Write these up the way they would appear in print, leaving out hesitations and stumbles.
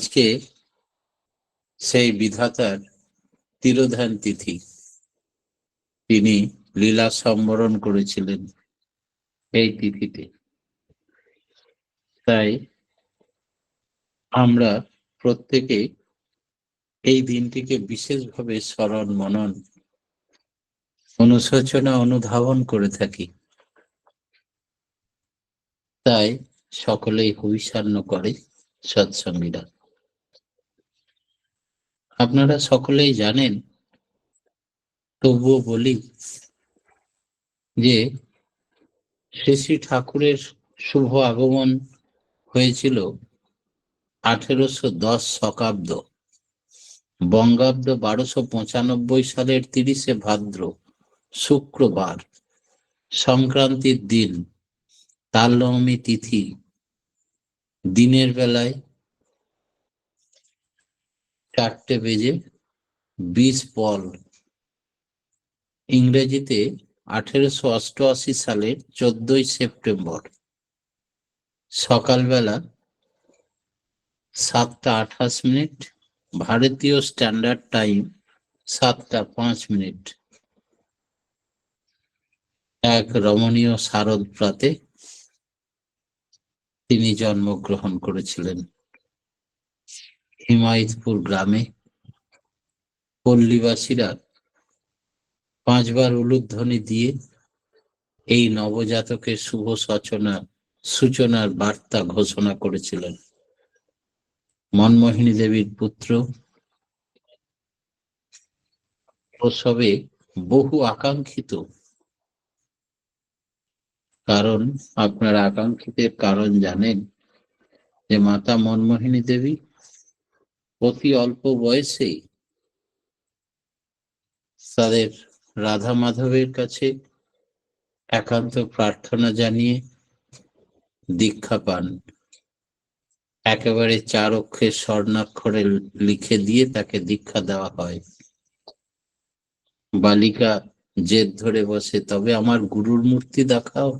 আজকে সেই বিধাতার তিরোধান তিথি। তিনি লীলা সম্বরণ করেছিলেন এই তিথিতে। তাই আমরা প্রত্যেকে এই দিনটিকে বিশেষভাবে স্মরণ মনন অনুশোচনা অনুধাবন করে থাকি। তাই সকলেই হৈশান্য করে সৎসঙ্গীরা। আপনারা সকলেই জানেন, তবুও বলি যে শ্রী শ্রী ঠাকুরের শুভ আগমন হয়েছিল 1810 শকাব্দ, বঙ্গাব্দ 1295 সালের 30শে ভাদ্র শুক্রবার, সংক্রান্তির দিন, তালনবমী তিথি, দিনের বেলায় 4:20 ইংরেজিতে 1888 সালের 14ই সেপ্টেম্বর সকালবেলা 7:28, ভারতীয় স্ট্যান্ডার্ড টাইম 7:05, এক রমণীয় শারদ প্রাতে তিনি জন্মগ্রহণ করেছিলেন। হিমায়তপুর গ্রামে পল্লীবাসীরা 5 বার উলুধ্বনি দিয়ে এই নবজাতকের শুভ সূচনার বার্তা ঘোষণা করেছিলেন। মনমোহিনী দেবীর পুত্র প্রসবে বহু আকাঙ্ক্ষিত, কারণ আপনারা আকাঙ্ক্ষিতের কারণ জানেন যে মাতা মনমোহিনী দেবী অতি অল্প বয়সেই তাদের রাধা মাধবের কাছে একান্ত প্রার্থনা জানিয়ে দীক্ষা পান। একেবারে 4 অক্ষরের স্বর্ণাক্ষরে লিখে দিয়ে তাকে দীক্ষা দেওয়া হয়। বালিকা জেদ ধরে বসে, তবে আমার গুরুর মূর্তি দেখাও।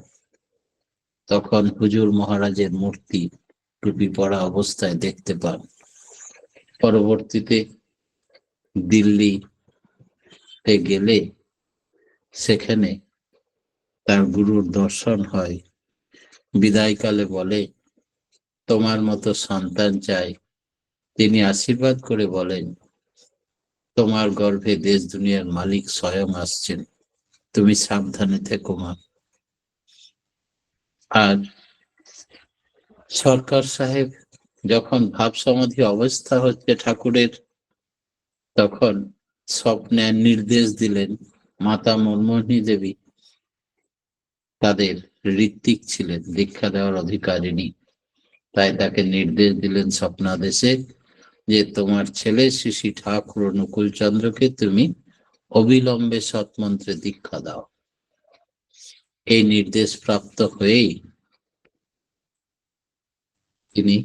তখন হুজুর মহারাজের মূর্তি টুপি পরা অবস্থায় দেখতে পান। পরবর্তীতে দিল্লিতে গেলে সেখানে তার গুরুর দর্শন হয়। বিদায়কালে বলে, তোমার মতো সন্তান চাই। তিনি আশীর্বাদ করে বলেন, তোমার গর্ভে দেশ দুনিয়ার মালিক স্বয়ং আসছেন, তুমি সাবধানে থেকো মা। আর সরকার সাহেব যখন ভাব সমাধি অবস্থা হচ্ছে ঠাকুরের, তখন স্বপ্নে নির্দেশ দিলেন, মাতা মনমোহিনী দেবী তাদের ঋত্বিক ছিলেন, দীক্ষা দেওয়ার অধিকারিণী। তাই তাকে নির্দেশ দিলেন স্বপ্নাদেশে যে তোমার ছেলে শ্রী শ্রী ঠাকুর অনুকূল চন্দ্রকে তুমি অবিলম্বে সৎমন্ত্রে দীক্ষা দাও। এই নির্দেশ প্রাপ্ত হয়েই তিনি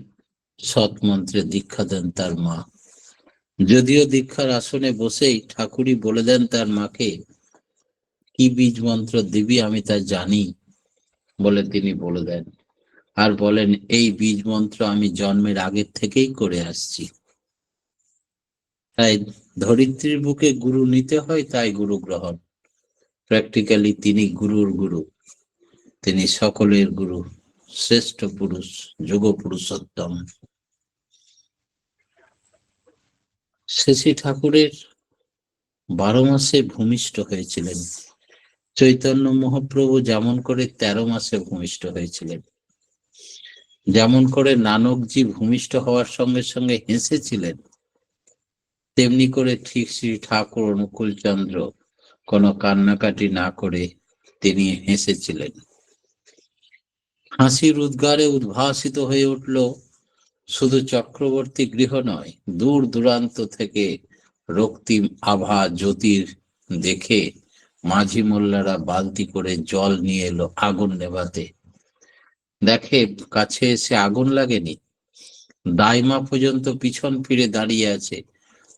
সৎমন্ত্রে দীক্ষা দেন তার মা। যদিও দীক্ষার আসনে বসেই ঠাকুরই বলে দেন তার মাকে, কি বীজ মন্ত্র দিবি আমি তা জানি বলে তিনি বলে দেন, আর বলেন, এই বীজ মন্ত্র আমি জন্মের আগের থেকেই করে আসছি। তাই ধরিত্রীর বুকে গুরু নিতে হয়, তাই গুরু গ্রহণ। প্র্যাকটিক্যালি তিনি গুরুর গুরু, তিনি সকলের গুরু, শ্রেষ্ঠ পুরুষ, যোগ পুরুষোত্তম। শ্রী ঠাকুরের 12 মাসে ভূমিষ্ঠ হয়েছিলেন। চৈতন্য মহাপ্রভু যেমন করে 13 মাসে ভূমিষ্ঠ হয়েছিলেন, যেমন করে নানকজি ভূমিষ্ঠ হওয়ার সঙ্গে সঙ্গে হেসেছিলেন, তেমনি করে ঠিক শ্রী ঠাকুর অনুকূল চন্দ্র কোনো কান্নাকাটি না করে তিনি হেসেছিলেন। হাসির উদ্গারে উদ্ভাসিত হয়ে উঠল শুধু চক্রবর্তী গৃহ নয়, দূর দূরান্ত থেকে রক্তিম আভা জ্যোতির দেখে মাঝি মোল্লারা বালতি করে জল নিয়ে এলো আগুন নেভাতে। দেখে কাছে এসে আগুন লাগেনি, দাইমা পর্যন্ত পিছন ফিরে দাঁড়িয়ে আছে,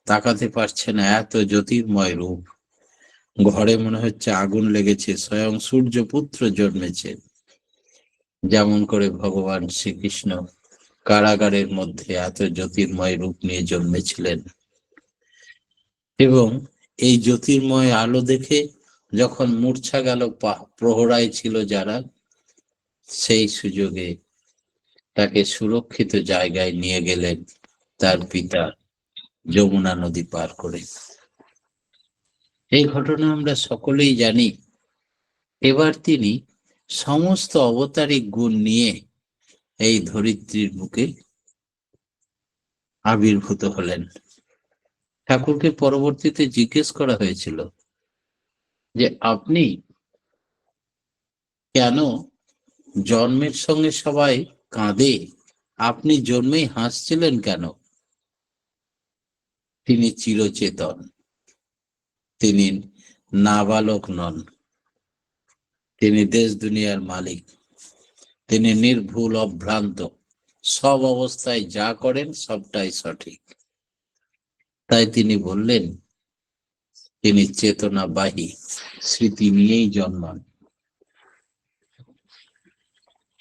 তাকাতে পারছে না, এত জ্যোতির্ময় রূপ। ঘরে মনে হচ্ছে আগুন লেগেছে, স্বয়ং সূর্যপুত্র জন্মেছে। যেমন করে ভগবান শ্রীকৃষ্ণ কারাগারের মধ্যে এত জ্যোতির্ময় রূপ নিয়ে জন্মেছিলেন, এবং এই জ্যোতির্ময় আলো দেখে যখন মূর্ছা গেল প্রহরায় ছিল যারা, সেই সুযোগে তাকে সুরক্ষিত জায়গায় নিয়ে গেলেন তার পিতা যমুনা নদী পার করে। এই ঘটনা আমরা সকলেই জানি। এবার তিনি সমস্ত অবতারিক গুণ নিয়ে এই ধরিত্রীর বুকে আবির্ভূত হলেন। ঠাকুরকে পরবর্তীতে জিজ্ঞেস করা হয়েছিল যে আপনি কেন জন্মের সঙ্গে সবাই কাঁদে, আপনি জন্মেই হাসছিলেন কেন? তিনি চিরচেতন, তিনি নাবালক নন, তিনি দেশ দুনিয়ার মালিক, তিনি নির্ভুল অভ্রান্ত, সব অবস্থায় যা করেন সবটাই সঠিক। তাই তিনি বললেন তিনি চেতনাবাহী, স্মৃতি নিয়েই জন্মান।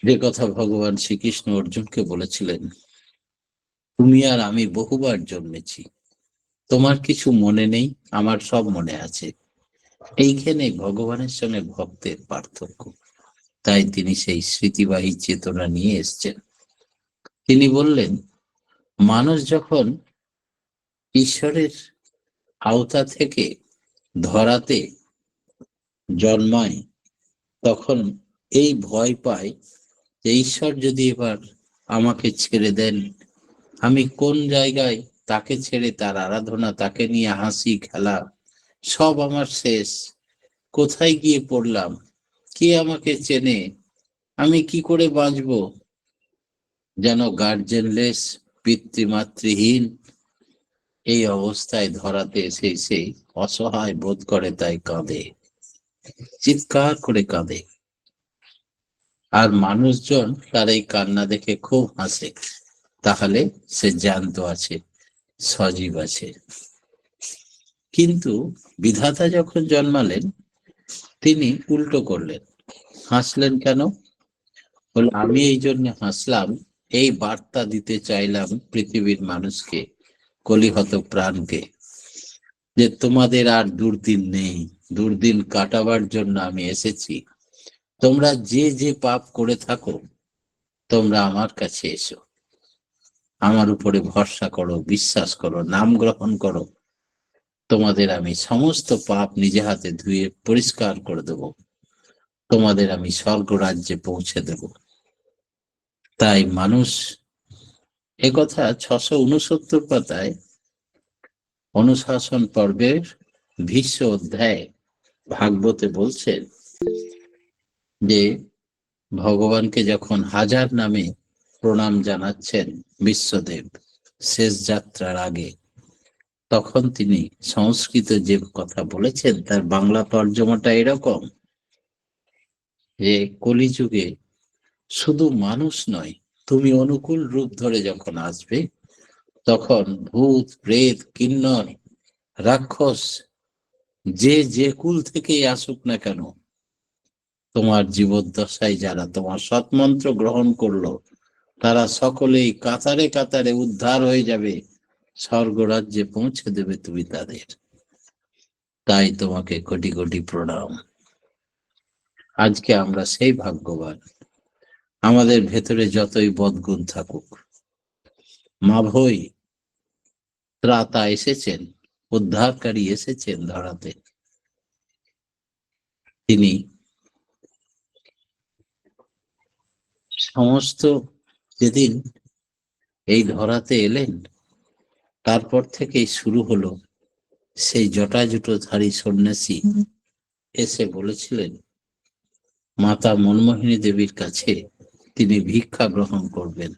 যে কথা ভগবান শ্রীকৃষ্ণ অর্জুনকে বলেছিলেন, তুমি আর আমি বহুবার জন্মেছি, তোমার কিছু মনে নেই, আমার সব মনে আছে। এইখানে ভগবানের সঙ্গে ভক্তের পার্থক্য। তাই তিনি সেই স্মৃতিবাহী চেতনা নিয়ে এসছেন। তিনি বললেন মানুষ যখন ঈশ্বরের আওতা থেকে ধরাতে জন্মায় তখন এই ভয় পায় যে ঈশ্বর যদি এবার আমাকে ছেড়ে দেন, আমি কোন জায়গায় তাকে ছেড়ে তার আরাধনা, তাকে নিয়ে হাসি খেলা সব আমার শেষ, কোথায় গিয়ে পড়লাম, কে আমাকে চেনে, আমি কি করে বাঁচব? যেন গার্জেনলেস, পিতৃমাতৃহীন এই অবস্থায় ধরাতে এসে সেই অসহায় বোধ করে, তাই কাঁদে, চিৎকার করে কাঁদে। আর মানুষজন তার এই কান্না দেখে খুব হাসে, তাহলে সে জ্যান্ত আছে, সজীব আছে। কিন্তু বিধাতা যখন জন্মালেন তিনি উল্টো করলেন। হাসলেন কেন? বলে আমি এই জন্য হাসলাম, এই বার্তা দিতে চাইলাম পৃথিবীর মানুষকে, কলিহত প্রাণকে, যে তোমাদের আর দুর্দিন নেই, দুর্দিন কাটাবার জন্য আমি এসেছি। তোমরা যে যে পাপ করে থাকো তোমরা আমার কাছে এসো, আমার উপরে ভরসা করো, বিশ্বাস করো, নাম গ্রহণ করো, তোমাদের আমি সমস্ত পাপ নিজে হাতে ধুয়ে পরিষ্কার করে দেব, তোমাদের আমি স্বর্গ রাজ্যে পৌঁছে দেব। তাই মানুষ একথা 669 পাতায় অনুশাসন পর্বের ভীষ্ম অধ্যায় ভাগবতে বলছেন যে ভগবানকে যখন হাজার নামে প্রণাম জানাচ্ছেন বিশ্বদেব শেষ যাত্রার আগে, তখন তিনি সংস্কৃত যে কথা বলেছেন তার বাংলা তর্জমাটা এরকম যে কলিযুগে শুধু মানুষ নয়, তুমি অনুকূল রূপ ধরে যখন আসবে তখন ভূত প্রেত কিন্নর রাক্ষস যে যে কুল থেকেই আসুক না কেন, তোমার জীবদ্দশায় যারা তোমার সৎমন্ত্র গ্রহণ করলো তারা সকলেই কাতারে কাতারে উদ্ধার হয়ে যাবে, স্বর্গরাজ্যে পৌঁছে দেবে তুমি তাদের। তাই তোমাকে কোটি কোটি প্রণাম। আজকে আমরা সেই ভাগ্যবান, আমাদের ভেতরে যতই বদগুণ থাকুক, মাভৈ ত্রাতা এসেছেন, উদ্ধারকারী এসেছেন ধরাতে। তিনি সমস্ত যেদিন এই ধরাতে এলেন তারপর থেকেই শুরু হলো সেই জটাজুটোধারী সন্ন্যাসী এসে বলেছিলেন মাতা মনমোহিনী দেবীর কাছে তিনি ভিক্ষা গ্রহণ করবেন।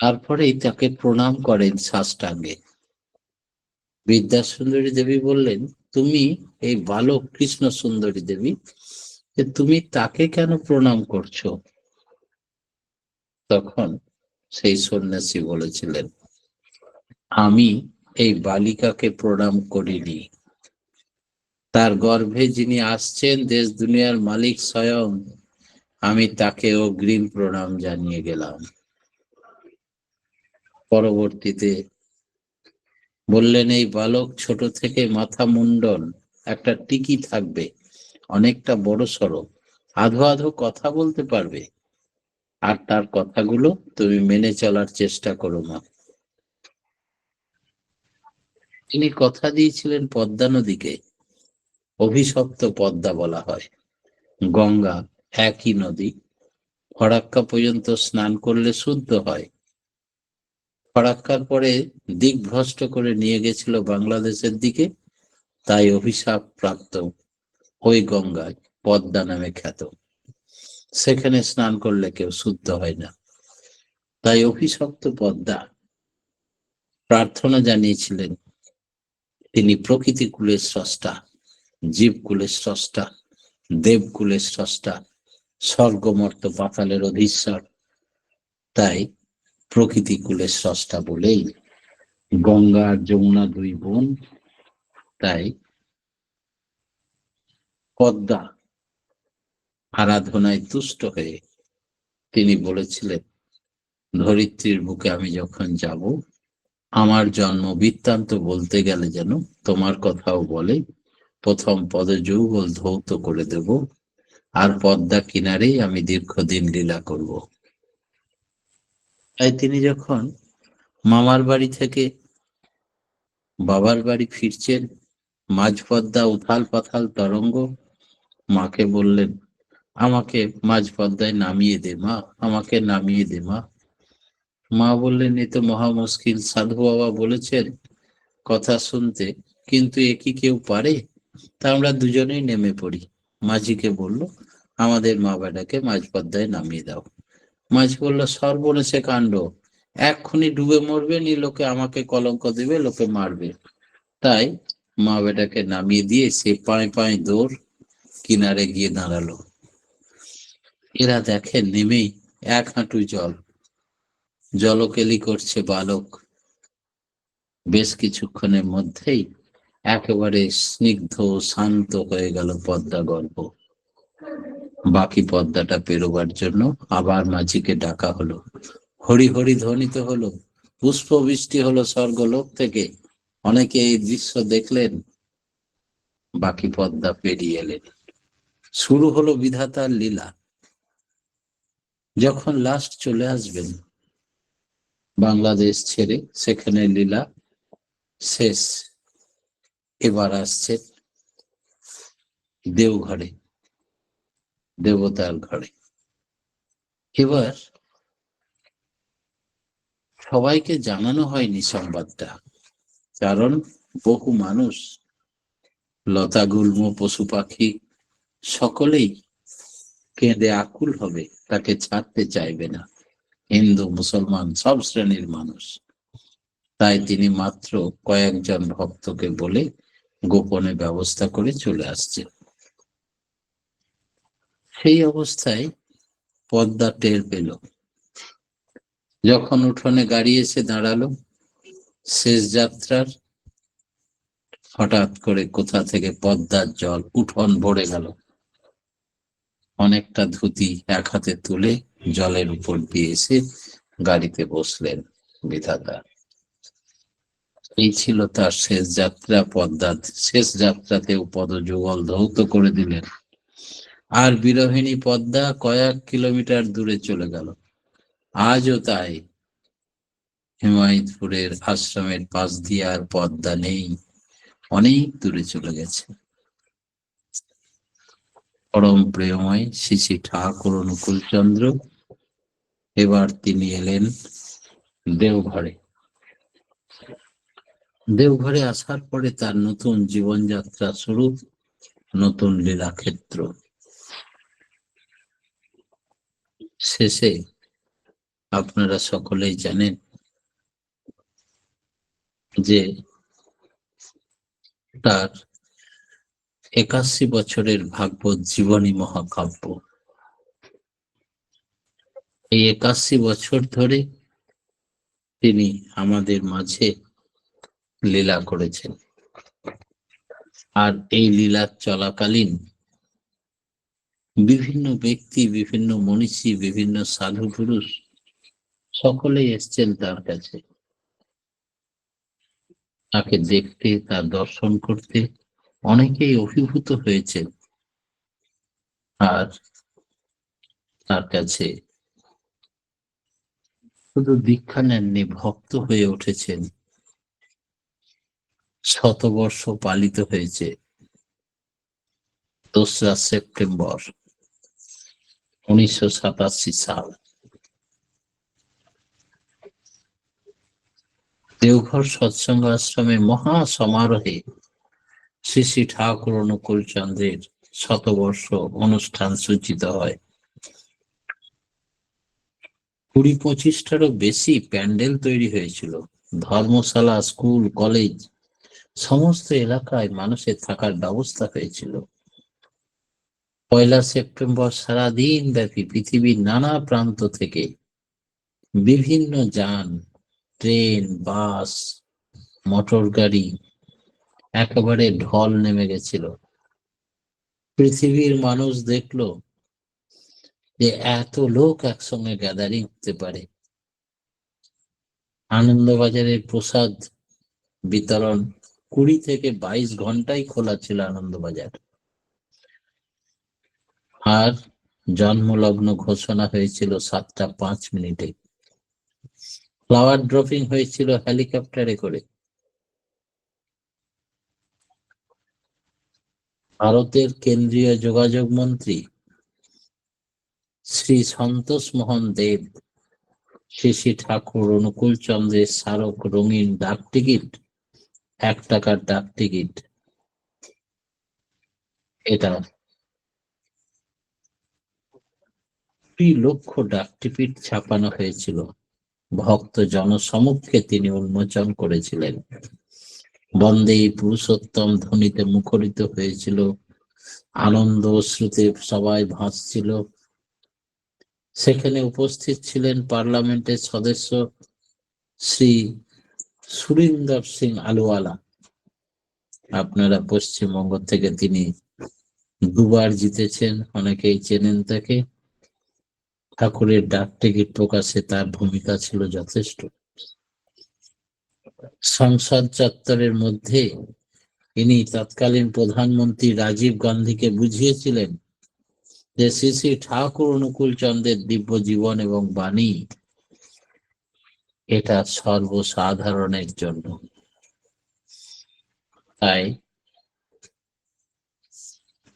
তারপরেই তাকে প্রণাম করেন সাষ্টাঙ্গে। বিদ্যাসুন্দরী দেবী বললেন, তুমি এই বালক কৃষ্ণ সুন্দরী দেবী, যে তুমি তাকে কেন প্রণাম করছো? তখন সেই সন্ন্যাসী বলেছিলেন, আমি এই বালিকাকে প্রণাম করিনি, তার গর্ভে যিনি আসছেন দেশ দুনিয়ার মালিক স্বয়ং আমি তাকে অগ্রিম প্রণাম জানিয়ে গেলাম। পরবর্তীতে বললেন, এই বালক ছোট থেকে মাথা মুন্ডন, একটা টিকি থাকবে, অনেকটা বড় সড়ো, আধো আধো কথা বলতে পারবে, আর তার কথাগুলো তুমি মেনে চলার চেষ্টা করো মা। তিনি কথা দিয়েছিলেন পদ্মা নদীকে। অভিশপ্ত পদ্মা বলা হয়। গঙ্গা একই নদী, ফরাক্কা পর্যন্ত স্নান করলে শুদ্ধ হয়। ফরাক্কার পরে দিকভ্রষ্ট করে নিয়ে গেছিল বাংলাদেশের দিকে, তাই অভিশাপ প্রাপ্ত ওই গঙ্গায় পদ্মা নামে খ্যাত। সেখানে স্নান করলে কেউ শুদ্ধ হয় না, তাই অভিশপ্ত পদ্মা। প্রার্থনা জানিয়েছিলেন, তিনি প্রকৃতি কুলের স্রষ্টা, জীবকুলের স্রষ্টা, দেবকুলের স্রষ্টা, স্বর্গমর্ত পাতালের অধীশ্বর। তাই প্রকৃতি কুলের স্রষ্টা বলেই গঙ্গা আর যমুনা দুই বোন। তাই পদ্মা আরাধনায় তুষ্ট হয়ে তিনি বলেছিলেন, ধরিত্রীর বুকে আমি যখন যাব, আমার জন্ম বৃত্তান্ত বলতে গেলে যেন তোমার কথাও বলে, প্রথম পদযুগল ধৌত করে দেব, আর পদ্মা কিনারেই আমি দীর্ঘদিন লীলা করব। তাই তিনি যখন মামার বাড়ি থেকে বাবার বাড়ি ফিরছেন, মাঝ পদ্মা উথাল পাথাল তরঙ্গ, মাকে বললেন, আমাকে মাঝ পদ্মায় নামিয়ে দে মা, আমাকে নামিয়ে দে মা। মা বললেন, এ তো মহা মুশকিল, সাধু বাবা বলেছেন কথা শুনতে, কিন্তু এ কি কেউ পারে? তা আমরা দুজনেই নেমে পড়ি। মাঝিকে বলল, আমাদের মা বেটাকে মাঝ পদ্মায় নামিয়ে দাও। মাঝি বলল, সর্বনেশে কাণ্ড, এক্ষুনি ডুবে মরবে, নি লোকে আমাকে কলঙ্ক দেবে, লোকে মারবে। তাই মা বেটাকে নামিয়ে দিয়ে সে পায়ে পায়ে দৌড় কিনারে গিয়ে দাঁড়ালো। এরা দেখেন নেমেই এক হাঁটু জল, জলকেলি করছে বালক। বেশ কিছুক্ষণের মধ্যেই একেবারে স্নিগ্ধ শান্ত হয়ে গেল পদ্মা গল্প। বাকি পদ্মাটা পেরোবার জন্য আবার মাঝিকে ডাকা হলো, হরি হরি ধ্বনিত হলো, পুষ্প বৃষ্টি হলো স্বর্গলোক থেকে। অনেকে এই দৃশ্য দেখলেন, বাকি পদ্মা পেরিয়ে এলেন। শুরু হলো বিধাতার লীলা। যখন লাস্ট চলে আসবেন বাংলাদেশ ছেড়ে, সেখানে লীলা শেষ। এবার আসছে দেওঘরে, দেবতার ঘরে। এবার সবাইকে জানানো হয়নি সংবাদটা, কারণ বহু মানুষ, লতা গুল্ম পশু পাখি সকলেই কেঁদে আকুল হবে, তাকে ছাড়তে চাইবে না, হিন্দু মুসলমান সব শ্রেণীর মানুষ। তাই তিনি মাত্র কয়েকজন ভক্তকে বলে গোপনে ব্যবস্থা করে চলে আসছে। সেই অবস্থায় পদ্মা টের পেল। যখন উঠোনে গাড়ি এসে দাঁড়ালো শেষ যাত্রার, হঠাৎ করে কোথা থেকে পদ্মার জল উঠোন ভরে গেল। অনেকটা ধুতি এক হাতে তুলে জলের উপর দিয়ে এসে গাড়িতে বসলেন বিধাতা। এই ছিল তার শেষ যাত্রা। পদ্মার শেষ যাত্রাতেও পদযুগল ধৌত করে দিলেন। আর বিরোহিনী পদ্মা কয়েক কিলোমিটার দূরে চলে গেল। আজও তাই হিমায়তপুরের আশ্রমের পাশ দিয়ে আর পদ্মা নেই, অনেক দূরে চলে গেছে। পরম প্রেমময় শ্রী শ্রী ঠাকুর অনুকূল চন্দ্র এবার তিনি এলেন দেওঘরে। দেওঘরে আসার পরে তার নতুন জীবনযাত্রা শুরু, নতুন লীলাক্ষেত্র। শেষে আপনারা সকলেই জানেন যে তার 81 বছরের ভাগবত জীবনী মহাকাব্য। এই 81 বছর ধরে তিনি আমাদের মাঝে লীলা করেছেন। আর এই লীলা চলাকালীন বিভিন্ন ব্যক্তি, বিভিন্ন মনীষী, বিভিন্ন সাধু পুরুষ সকলেই এসছেন তার কাছে, তাকে দেখতে, তার দর্শন করতে। অনেকেই অভিভূত হয়েছে আর তার কাছে শুধু দীক্ষা নেননি, ভক্ত হয়ে উঠেছেন। শতবর্ষ পালিত হয়েছে 2রা সেপ্টেম্বর 1987 সাল। দেওঘর সৎসঙ্গ আশ্রমে মহা সমারোহে শ্রী শ্রী ঠাকুর অনুকূল চন্দ্রের শতবর্ষ অনুষ্ঠান সূচিত হয়। 20-25টারও বেশি প্যান্ডেল তৈরি হয়েছিল। ধর্মশালা, স্কুল, কলেজ, সমস্ত এলাকায় মানুষের থাকার ব্যবস্থা হয়েছিল। 1 সেপ্টেম্বর সারাদিন ব্যাপী পৃথিবীর নানা প্রান্ত থেকে বিভিন্ন যান, ট্রেন, বাস, মোটর গাড়ি একেবারে ঢল নেমে গেছিল। পৃথিবীর মানুষ দেখলো যে এত লোক একসঙ্গে গ্যাদারিং হতে পারে। আনন্দবাজারের প্রসাদ বিতরণ 20 থেকে 22 ঘন্টাই খোলা ছিল আনন্দবাজার। আর জন্মলগ্ন ঘোষণা হয়েছিল 7টা 5 মিনিটে। ফ্লাওয়ার ড্রপিং হয়েছিল হেলিকপ্টারে করে। ভারতের কেন্দ্রীয় যোগাযোগ মন্ত্রী শ্রী সন্তোষ মোহন দেব শ্রী শ্রী ঠাকুর অনুকূল চন্দ্রের স্মারক রঙিন ডাক টিকিট, 1 টাকার ডাক টিকিট, এটা 2 লক্ষ ডাক টিকিট ছাপানো হয়েছিল। ভক্ত জনসমক্ষে তিনি উন্মোচন করেছিলেন। বন্দে পুরুষোত্তম ধ্বনিতে মুখরিত হয়েছিল। আনন্দ অশ্রুতে সবাই ভাসছিল। সেখানে উপস্থিত ছিলেন পার্লামেন্টের সদস্য শ্রী সুরিন্দর সিং আলুওয়ালা। আপনারা পশ্চিমবঙ্গ থেকে তিনি 2বার জিতেছেন, অনেকেই চেনেন তাকে। ঠাকুরের ডাক টিকিট প্রকাশে তার ভূমিকা ছিল যথেষ্ট। সংসদ চত্বরের মধ্যে তিনি তৎকালীন প্রধানমন্ত্রী রাজীব গান্ধীকে বুঝিয়েছিলেন যে শ্রী শ্রী ঠাকুর অনুকূল চন্দ্রের দিব্য জীবন এবং বাণী এটা সর্বসাধারণের জন্য। তাই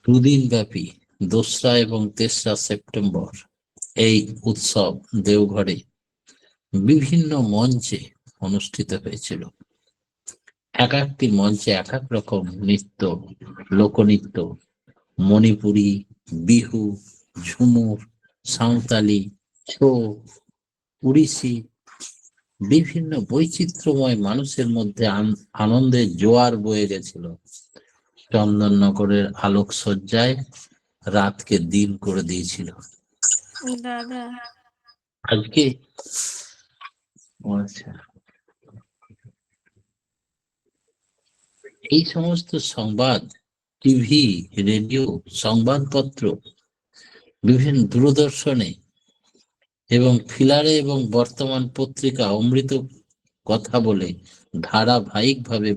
2 দিন ব্যাপী 2রা এবং 3রা সেপ্টেম্বর এই উৎসব দেওঘরে বিভিন্ন মঞ্চে অনুষ্ঠিত হয়েছিল। এক একটি মঞ্চে এক এক রকম নৃত্য, লোকনৃত্য, মণিপুরী, বিহু, ঝুমুর, সাঁওতালি, ছৌ, উড়িষ্যি, বিভিন্ন বৈচিত্র্যময় মানুষের মধ্যে আনন্দের জোয়ার বয়ে গেছিল। চন্দননগরের আলোকসজ্জায় রাতকে দিন করে দিয়েছিল। দাদা আজকে আচ্ছা, এই সমস্ত সংবাদ, টিভি, রেডিও, সংবাদপত্র, বিভিন্ন দূরদর্শনে এবং ফিলারে এবং বর্তমান পত্রিকা অমৃত কথা বলে ধারাবাহিকভাবে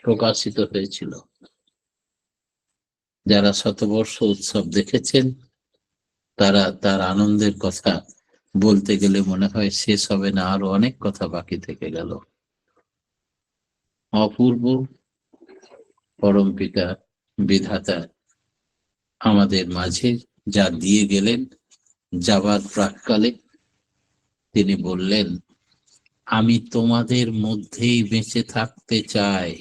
প্রকাশিত হয়েছিল। যারা শতবর্ষ উৎসব দেখেছেন তারা তার আনন্দের কথা বলতে গেলে মনে হয় শেষ হবে না, আরো অনেক কথা বাকি থেকে গেল। অপূর্ব পরম পিতা বিধাতা আমাদের মাঝে যা দিয়ে গেলেন, যাবার প্রাক্কালে তিনি বললেন, আমি তোমাদের মধ্যেই বেঁচে থাকতে চাই,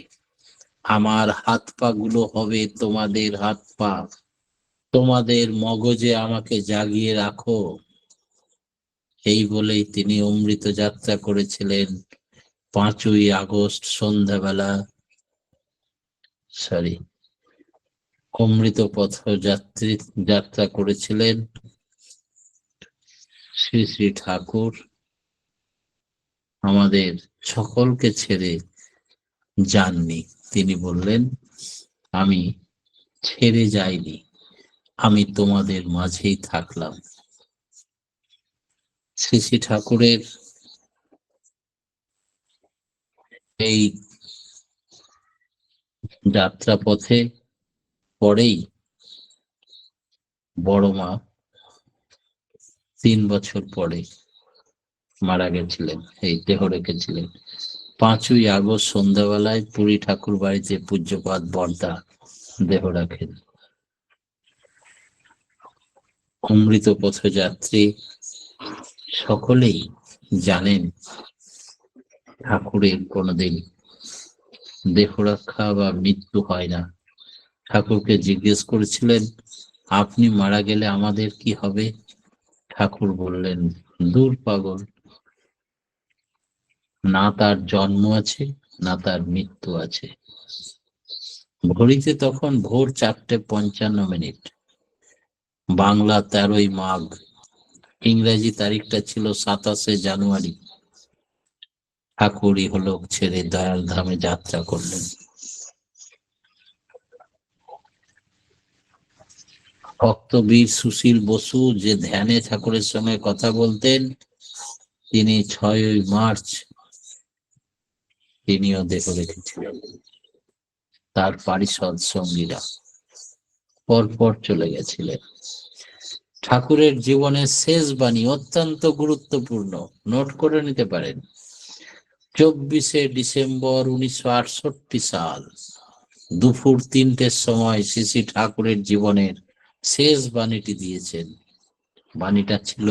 আমার হাত পা গুলো হবে তোমাদের হাত পা, তোমাদের মগজে আমাকে জাগিয়ে রাখো। এই বলেই তিনি অমৃত যাত্রা করেছিলেন 5ই আগস্ট সন্ধ্যাবেলা, অমৃত পথ যাত্রা করেছিলেন শ্রী শ্রী ঠাকুর। আমাদের সকলকে ছেড়ে যাননি, তিনি বললেন আমি ছেড়ে যাইনি, আমি তোমাদের মাঝেই থাকলাম। শ্রী শ্রী ঠাকুরের এই যাত্রাপথে পরেই বড় মা 3 বছর পরে মারা গেছিলেন, এই দেহ রেখেছিলেন। 5ই আগস্ট সন্ধ্যাবেলায় পুরী ঠাকুর বাড়িতে পূজ্যপাদ বর্দা দেহ রাখেন। অমৃত পথযাত্রী সকলেই জানেন ঠাকুরের কোনোদিন দেহ রক্ষা বা মৃত্যু হয় না। ঠাকুরকে জিজ্ঞেস করেছিলেন, আপনি মারা গেলে আমাদের কি হবে? ঠাকুর বললেন, দূর পাগল, না তার জন্ম আছে না তার মৃত্যু আছে। ঘড়িতে তখন ভোর 4:55। বাংলা 13ই মাঘ, ইংরেজি তারিখটা ছিল 27শে জানুয়ারি। ঠাকুর ইহলোক ছেড়ে দয়াল ধামে যাত্রা করলেন। ভক্তবীর সুশীল বসু যে ধ্যানে ঠাকুরের সঙ্গে কথা বলতেন, তিনি 6ই মার্চ তিনিও দেহ রেখেছিলেন। তার পারিষদ সঙ্গীরা পরপর চলে গেছিলেন। ঠাকুরের জীবনের শেষ বাণী অত্যন্ত গুরুত্বপূর্ণ, নোট করে নিতে পারেন। 24শে ডিসেম্বর 1968 সাল দুপুর 3টের সময় শ্রী শ্রী ঠাকুরের জীবনের শেষ বাণীটি দিয়েছেন। বাণীটা ছিল,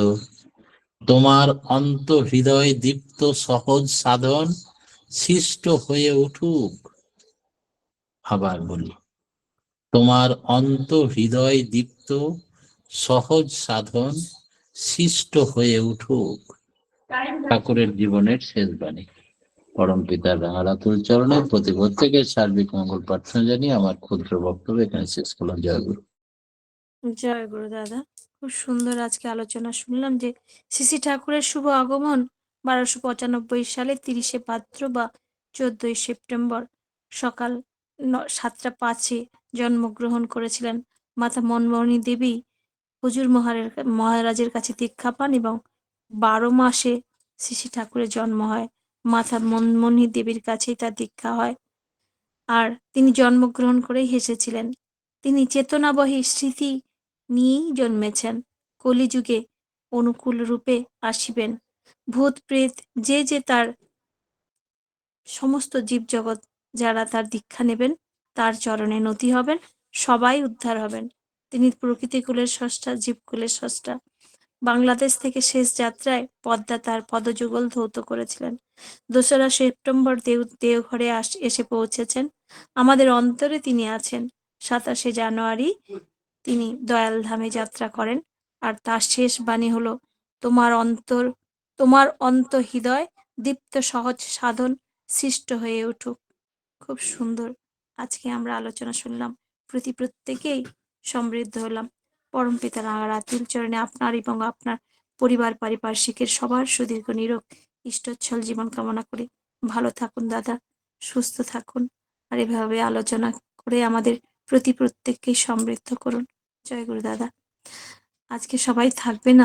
তোমার অন্ত হৃদয় দীপ্ত সহজ সাধন সৃষ্ট হয়ে উঠুক। আবার বলি, তোমার অন্ত হৃদয় দীপ্ত সহজ সাধন সৃষ্ট হয়ে উঠুক। ঠাকুরের জীবনের শেষ বাণী। পরম পিতার রাঙারাতুল চরণে প্রতি প্রত্যেকের সার্বিক মঙ্গল প্রার্থনা জানিয়ে আমার ক্ষুদ্র বক্তব্য এখানে শেষ করলাম। জয় গুরু। জয় গুরু দাদা। খুব সুন্দর আজকে আলোচনা শুনলাম যে শ্রী ঠাকুরের শুভ আগমন 1295 সালে 30শে ভাদ্র বা 14ই সেপ্টেম্বর সকাল 7টা 5-এ জন্মগ্রহণ করেছিলেন। মাতা মনমোহিনী দেবী হুজুর মহারাজের কাছে দীক্ষা পান এবং 12 মাসে শ্রী ঠাকুরের জন্ম হয়। মাতা মনমোহিনী দেবীর কাছেই তার দীক্ষা হয়। আর তিনি জন্মগ্রহণ করেই হেসেছিলেন। তিনি চেতনাবহী স্মৃতি নিয়েই জন্মেছেন। কলিযুগে অনুকূল রূপে আসিবেন। ভূত প্রেত যে তার সমস্ত জীবজগৎ যারা তার দীক্ষা নেবেন তার চরণে নতি হবেন, সবাই উদ্ধার হবেন। তিনি প্রকৃতিকুলের স্রষ্টা, জীবকুলের স্রষ্টা। বাংলাদেশ থেকে শেষ যাত্রায় পদ্মা তার পদযুগল ধৌত করেছিলেন। 2রা সেপ্টেম্বর দেওঘরে এসে পৌঁছেছেন। আমাদের অন্তরে তিনি আছেন। 27শে জানুয়ারি তিনি দয়াল ধামে যাত্রা করেন। আর তার শেষ বাণী হলো, তোমার হৃদয় দীপ্ত সহজ সাধন সৃষ্ট হয়ে উঠুক। খুব সুন্দর আজকে আমরা আলোচনা শুনলাম। প্রত্যেকেই সমৃদ্ধ হলাম। পরম পিতা রাঙারাতুল চরণে আপনার এবং আপনার পরিবার পারিপার্শ্বিকের সবার সুদীর্ঘ নিরোগ ইষ্টচ্ছল জীবন কামনা করে ভালো থাকুন দাদা, সুস্থ থাকুন। আর এভাবে আলোচনা করে আমাদের প্রত্যেককেই সমৃদ্ধ করুন। জয় গুরু দাদা। আজকে সবাই থাকবেন।